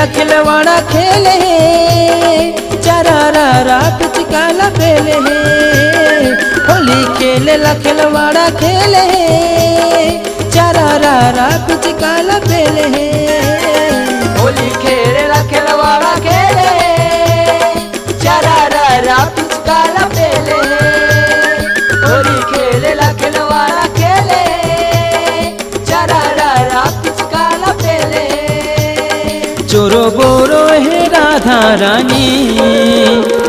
खेलेला खिलवाड़ा खेले चरारा पिचकाला पेले होली खेलेला खिलवाड़ा खेले चरारा पिचकाला पेले होली खेलेला खिलवाड़ा खेले चरारा पिचकाला पेले होली खेलेला खिलवाड़ा खेले चरारा पिचकाला पेले। चोरो बोरो है राधा रानी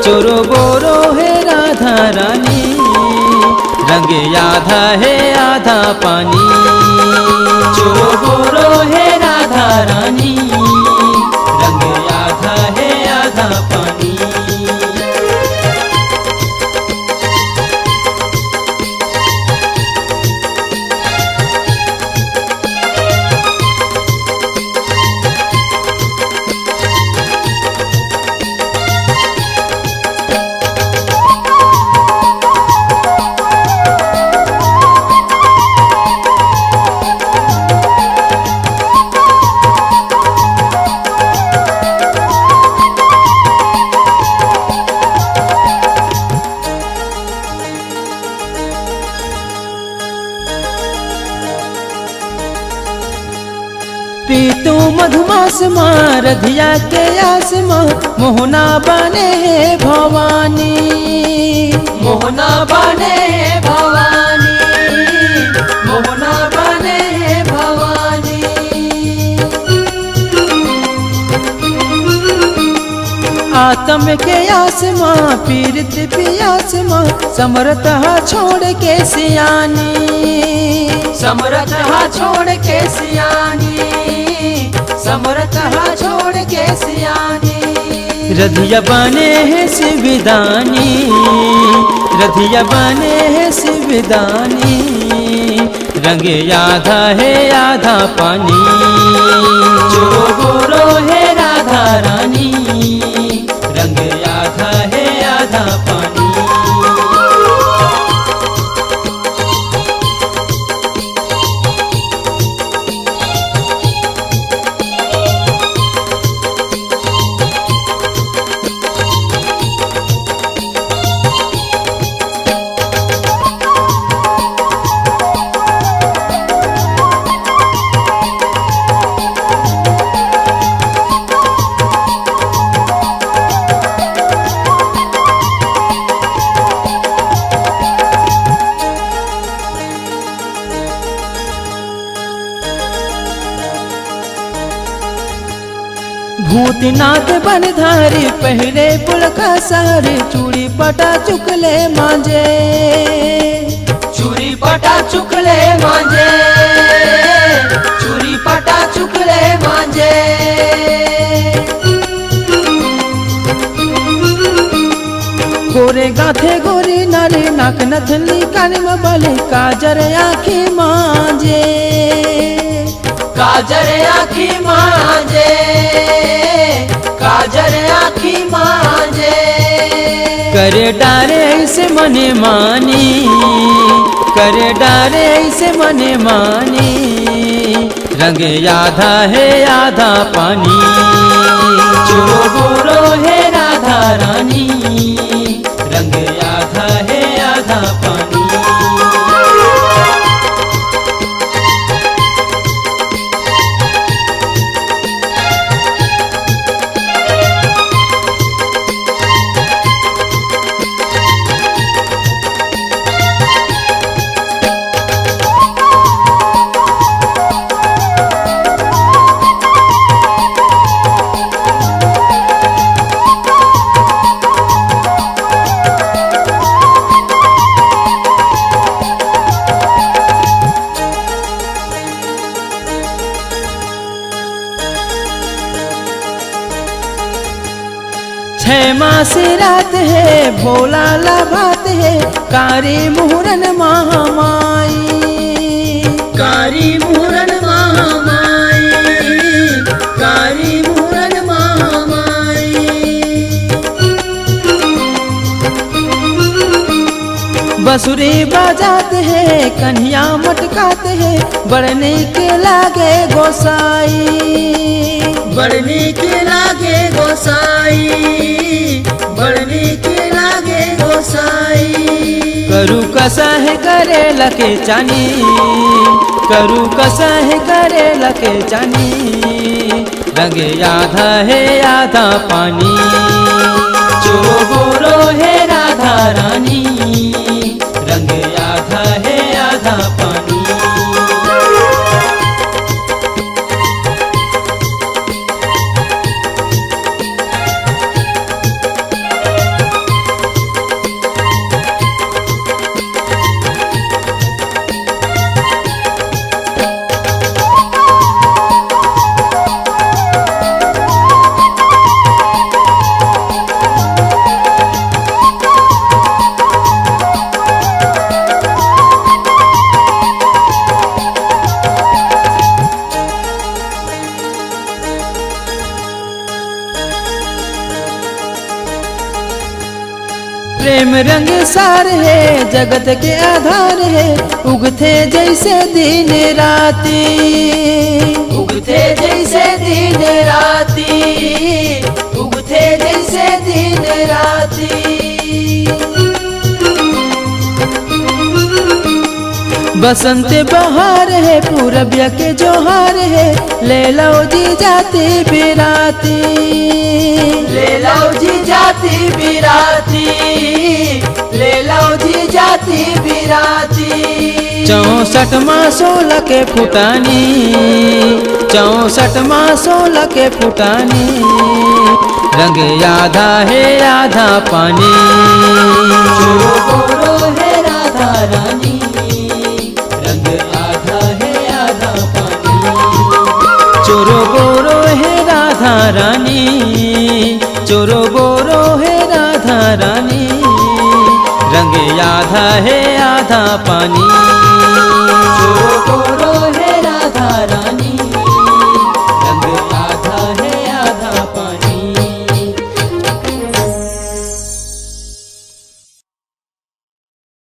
चोरो बोरो है राधा रानी रंग आधा है आधा पानी चोरो बोरो है राधा रानी रंग आधा है आधा पानी। पीतू मधुमास माँ रधिया के आसमां मोहना बने है भवानी मोहना बने है भवानी मोहना बने है भवानी। आत्म के आसमां पीरित पियासमां समरत छोड़ के सियानी समरत छोड़ के सियानी समरत छोड़ के सियानी। रधिया बने है शिवदानी रधिया बने है शिवदानी रंग आधा है आधा पानी चोरो बोरो है राधा रानी रंग आधा है आधा पानी। भूतनाथ बनधारी पहले पुलका सारे चूड़ी पटा चुकले मांझे चूड़ी पटा चुकले मांझे चूड़ी पटा चुकले मांझे। गोरे गाथे गोरी नारी नाक नथनी कान में बले काजर आँखी मांझे काजर आँखी मांझे काजर आँखी मांझे। करे डारे ऐसे मने मानी करे डारे ऐसे मने मानी रंग आधा है आधा पानी चोरो बोरो है राधा रानी रंग आधा है आधा पानी। छह मास रात है भोला लाभात है कारी मुहूर्न महामाई कारी मुहूर्न महामाई कारी मुहूर्न महामाई। बंसुरी बजाते हैं कन्हैया मटकाते हैं बढ़ने के लागे गोसाई बड़नी के लागे गोसाई, बड़नी के लागे गोसाई। करू कसा है करे लके चानी, करू कसा है करे लके चानी, रंगे आधा है आधा पानी। चोरो बोरो है राधा रानी, रंगे आधा है आधा पानी। प्रेम रंग सार है जगत के आधार है, उगते जैसे दिन राती, उगते जैसे दिन राती, उगते जैसे दिन राती। बसंत बहार है पूरबिया के जोहार है, ले लो जी जाती बिराती, ले लो जी जाती बिराती, ले लो जी जाती बिराती। 64 माँ 16 के फुटानी, 64 माँ 16 के फुटानी, रंग आधा है आधा पानी। चोरो बोरो है राधा रानी, रंग आधा है आधा पानी। चोरो बोरो है राधा रानी, चोरो बोरो है राधा रानी, रंग आधा है आधा पानी।